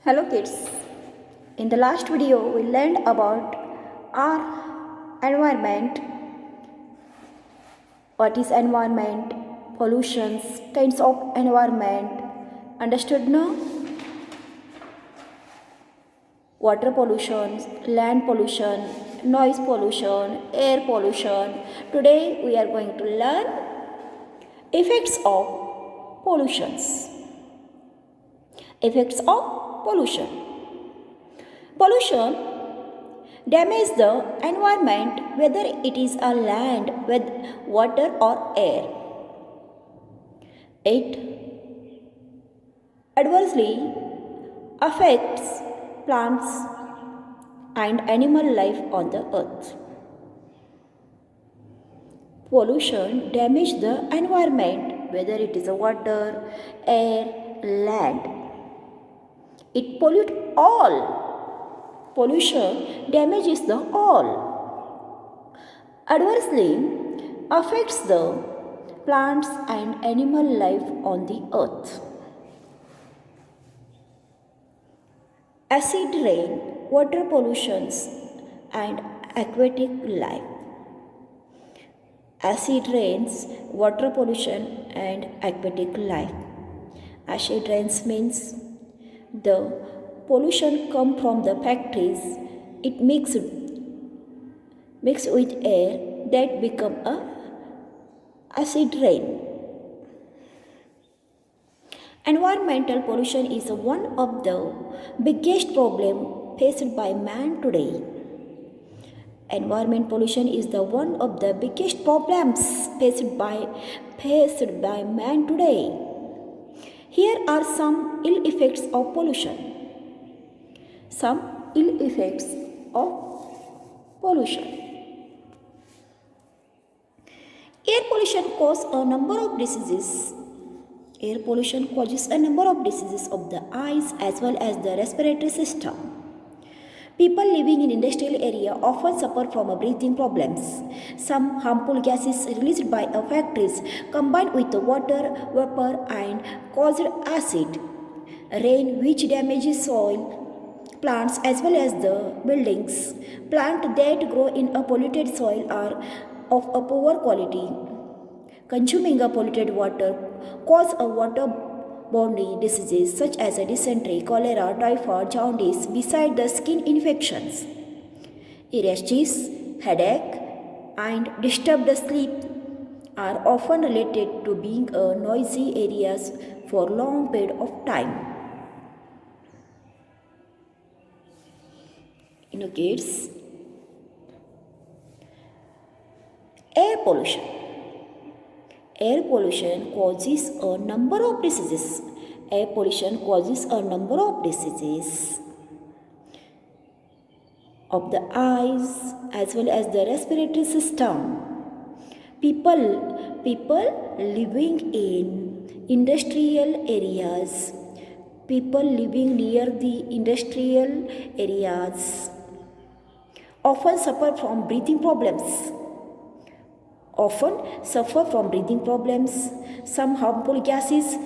Hello kids. In the last video we learned about our environment. What is environment? Pollutions, kinds of environment. Understood now? Water pollution, land pollution, noise pollution, air pollution. Today we are going to learn effects of pollutions. Effects of pollution. Pollution damages the environment whether it is a land with water or air. It adversely affects plants and animal life on the earth. Pollution damages the environment whether it is a water, air, land. It pollutes all. Pollution damages the all. Adversely affects the plants and animal life on the earth. Acid rain, water pollutions and aquatic life. Acid rains, water pollution and aquatic life. Acid rains means the pollution come from the factories. It mix with air that become a acid rain. Environmental pollution is one of the biggest problem faced by man today. Environment pollution is the one of the biggest problems faced by man today. Here are some ill effects of pollution. Some ill effects of pollution. Air pollution causes a number of diseases. Air pollution causes a number of diseases of the eyes as well as the respiratory system. People living in industrial area often suffer from breathing problems. Some harmful gases released by factories combine with the water vapor and cause acid rain which damages soil, plants as well as the buildings. Plants that grow in a polluted soil are of a poor quality. Consuming a polluted water cause a waterborne diseases such as dysentery, cholera, typhoid, jaundice, beside the skin infections. Rashes, headache, and disturbed sleep are often related to being in noisy areas for long period of time. Kids, air pollution. Air pollution causes a number of diseases. Air pollution causes a number of diseases of the eyes as well as the respiratory system. People living in industrial areas, people living near the industrial areas often suffer from breathing problems. Some harmful gases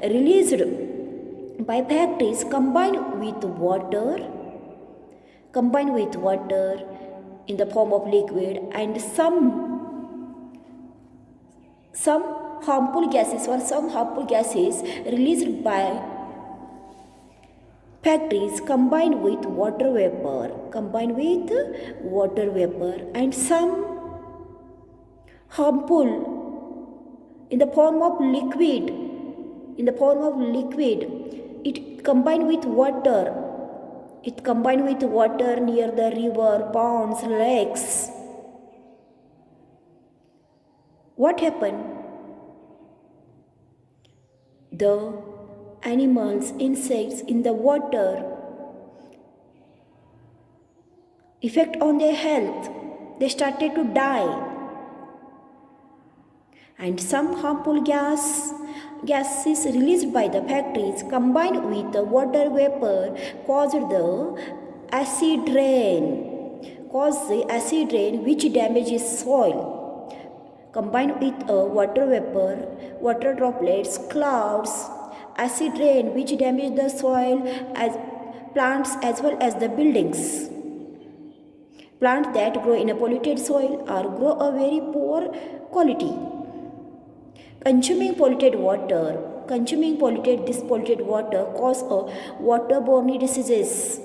released by factories combined with water in the form of liquid, and some harmful gases released by factories combined with water vapor, and some harmful in the form of liquid. It combined with water near the river, ponds, lakes. What happened? The animals, insects in the water effect on their health. They started to die. And some harmful gases released by the factories combined with the water vapor caused the acid rain which damages soil. Combined with a water vapor, water droplets, clouds acid rain which damage the soil, as plants as well as the buildings. Plants that grow in a polluted soil or grow a very poor quality. Consuming polluted water cause waterborne diseases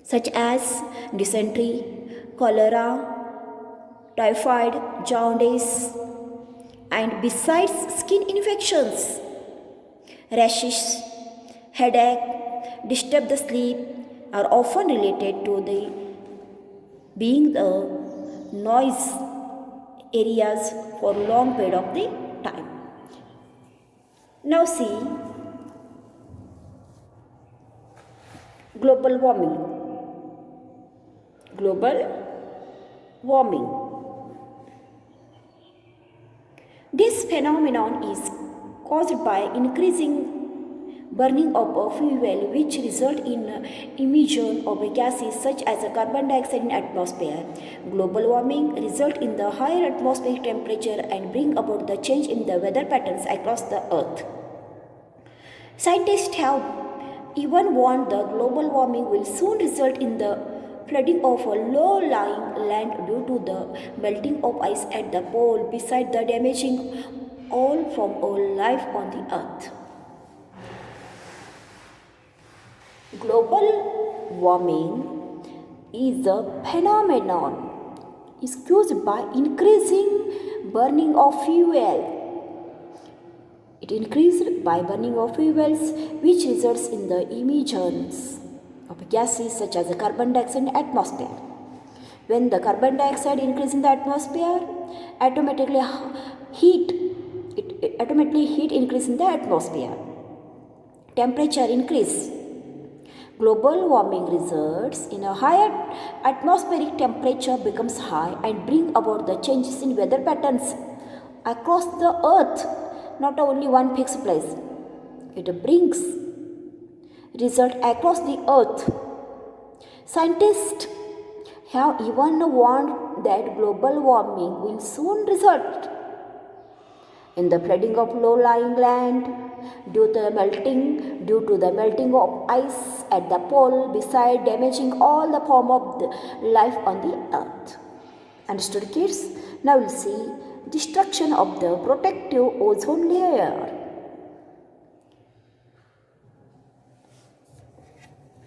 such as dysentery, cholera, typhoid, jaundice, and besides skin infections, rashes, headache, disturb the sleep are often related to the being the noise areas for long period of the time. Now see global warming. Global warming. This phenomenon is caused by increasing burning of fuel which result in emission of gases such as carbon dioxide in atmosphere. Global warming result in the higher atmospheric temperature and bring about the change in the weather patterns across the earth. Scientists have even warned the global warming will soon result in the flooding of a low-lying land due to the melting of ice at the pole, besides the damaging all from all life on the earth. Global warming is a phenomenon caused by increasing burning of fuel. It increased by burning of fuels which results in the emissions of gases such as carbon dioxide in the atmosphere. When the carbon dioxide increases in the atmosphere, automatically heat increase in the atmosphere. Temperature increase. Global warming results in a higher atmospheric temperature becomes high and bring about the changes in weather patterns across the earth, not only one fixed place. It brings result across the earth. Scientists have even warned that global warming will soon result in the flooding of low-lying land due to the melting of ice at the pole, besides damaging all the form of the life on the earth. Understood, kids? Now we'll see destruction of the protective ozone layer.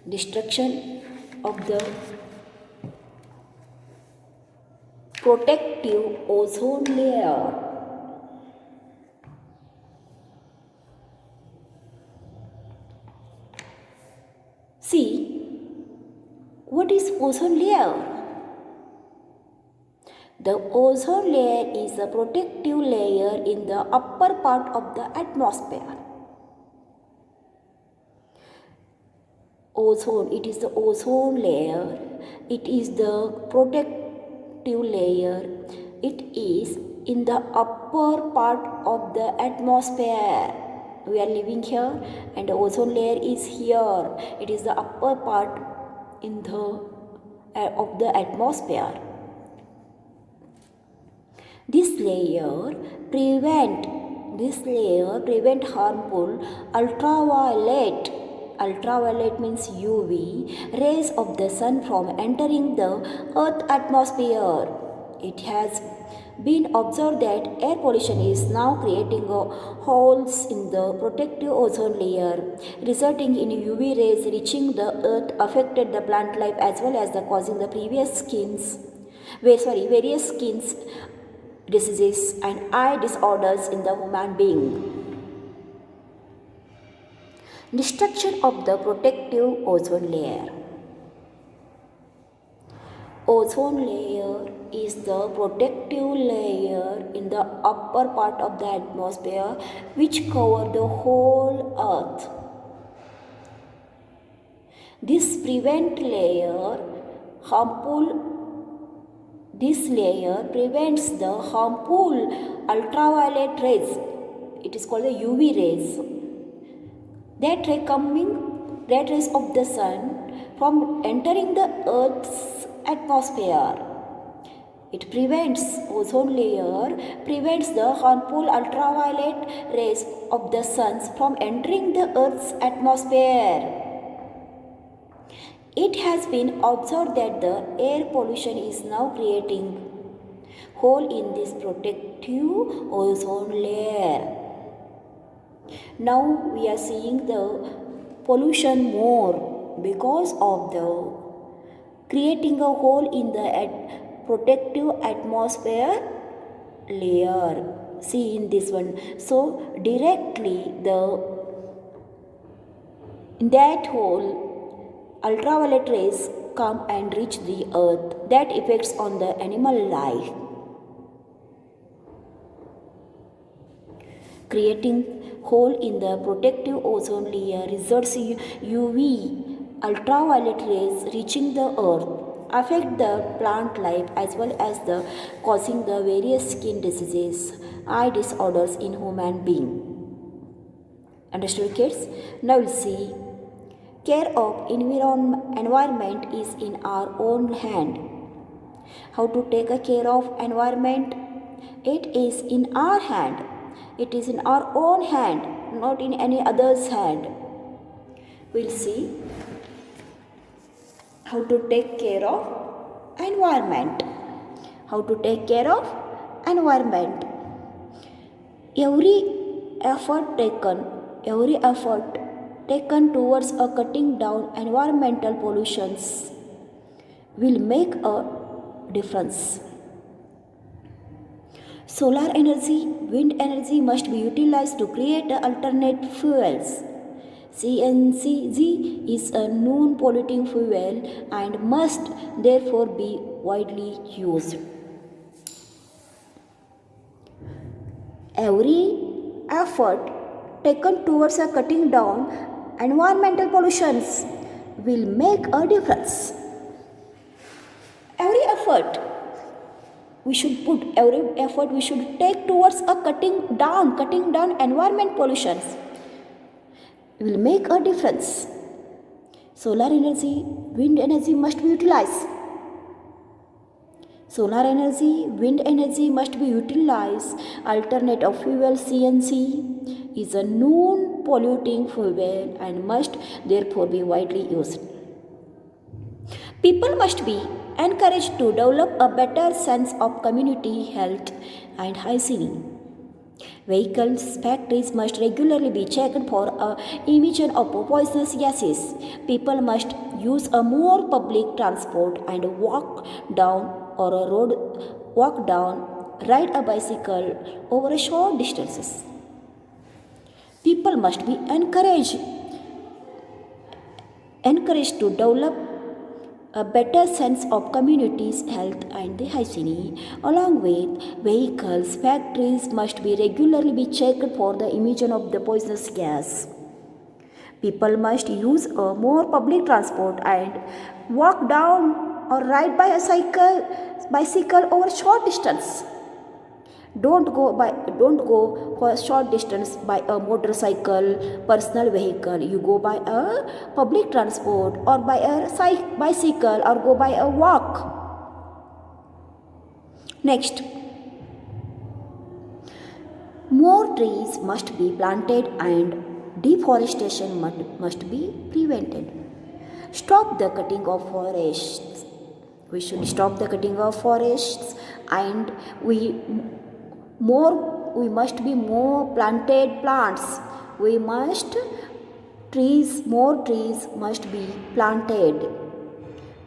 Destruction of the protective ozone layer. See, what is ozone layer? The ozone layer is a protective layer in the upper part of the atmosphere. Ozone, it is the ozone layer. It is the protective layer. It is in the upper part of the atmosphere. We are living here and the ozone layer is here. It is the upper part in the of the atmosphere. This layer prevent harmful ultraviolet means UV rays of the sun from entering the earth atmosphere. It has been observed that air pollution is now creating holes in the protective ozone layer, resulting in UV rays reaching the earth, affected the plant life as well as the causing the various skin diseases and eye disorders in the human being. Destruction of the protective ozone layer. Ozone layer is the protective layer in the upper part of the atmosphere which cover the whole earth. This layer prevents the harmful ultraviolet rays. It is called the UV rays. That rays of the sun from entering the earth's atmosphere. It prevents ozone layer, prevents the harmful ultraviolet rays of the sun from entering the Earth's atmosphere. It has been observed that the air pollution is now creating hole in this protective ozone layer. Now we are seeing the pollution more because of the creating a hole in the protective atmosphere layer. See in this one. So directly in that hole ultraviolet rays come and reach the earth. That affects on the animal life. Creating hole in the protective ozone layer results in UV ultraviolet rays reaching the earth affect the plant life as well as the causing the various skin diseases, eye disorders in human being. Understood, kids? Now we'll see care of environment is in our own hand. How to take a care of environment? It is in our hand. It is in our own hand, not in any other's hand. We'll see how to take care of environment. How to take care of environment. Every effort taken towards a cutting down environmental pollutions will make a difference. Solar energy, wind energy must be utilized to create alternate fuels. CNCG is a non-polluting fuel and must therefore be widely used. Every effort taken towards a cutting down environmental pollutions will make a difference. Every effort we should take towards a cutting down environment pollutions will make a difference. Solar energy, wind energy must be utilized. Solar energy, wind energy must be utilized. Alternative fuel CNC is a non-polluting fuel and must therefore be widely used. People must be encouraged to develop a better sense of community health and hygiene. Vehicles, factories must regularly be checked for emission of poisonous gases. People must use a more public transport and ride a bicycle over short distances. People must be encouraged to develop a better sense of community's health and the hygiene. Along with vehicles, factories must be regularly checked for the emission of the poisonous gas. People must use a more public transport and walk down or ride bicycle over short distance. Don't go for a short distance by a motorcycle, personal vehicle. You go by a public transport or by a bicycle or go by a walk. Next, more trees must be planted and deforestation must be prevented. Stop the cutting of forests. We should stop the cutting of forests and we must be more planted plants. More trees must be planted.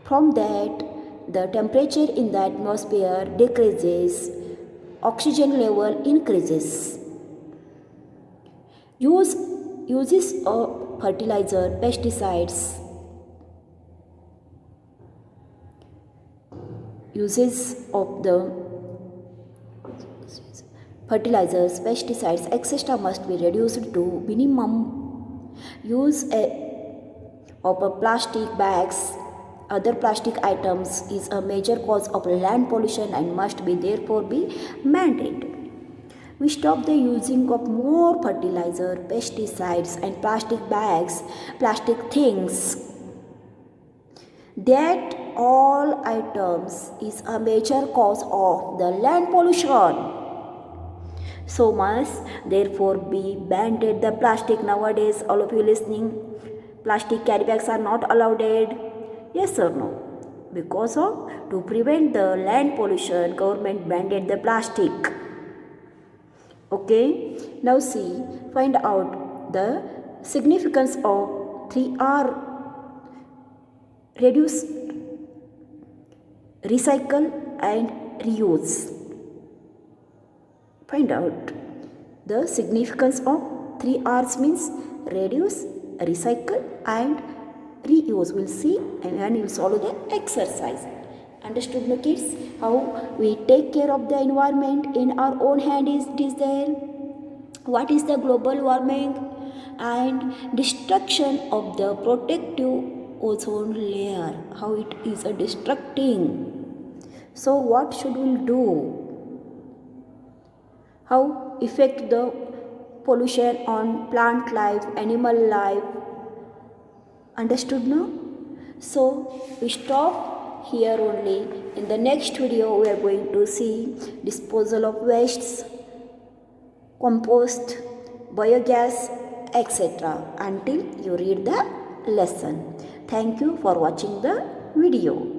From that, the temperature in the atmosphere decreases, oxygen level increases. Uses of fertilizer, pesticides. Uses of the fertilizers, pesticides, etc. must be reduced to minimum. Use of plastic bags, other plastic items is a major cause of land pollution and must be therefore be mandated. We stop the using of more fertilizer, pesticides and plastic bags, plastic things that all items is a major cause of the land pollution. So must therefore be banned the plastic nowadays. All of you listening, plastic carry bags are not allowed. Yes or no? Because of to prevent the land pollution, government banned the plastic. Okay, now see, find out the significance of 3R: reduce, recycle and reuse. Find out the significance of 3R's means reduce, recycle and reuse. We'll see and then we'll solve the exercise. Understood, no kids? How we take care of the environment in our own hand is there. What is the global warming and destruction of the protective ozone layer? How it is a destructing. So what should we do? How affect the pollution on plant life, animal life? Understood now? So we stop here only. In the next video we are going to see disposal of wastes, compost, biogas, etc. until you read the lesson. Thank you for watching the video.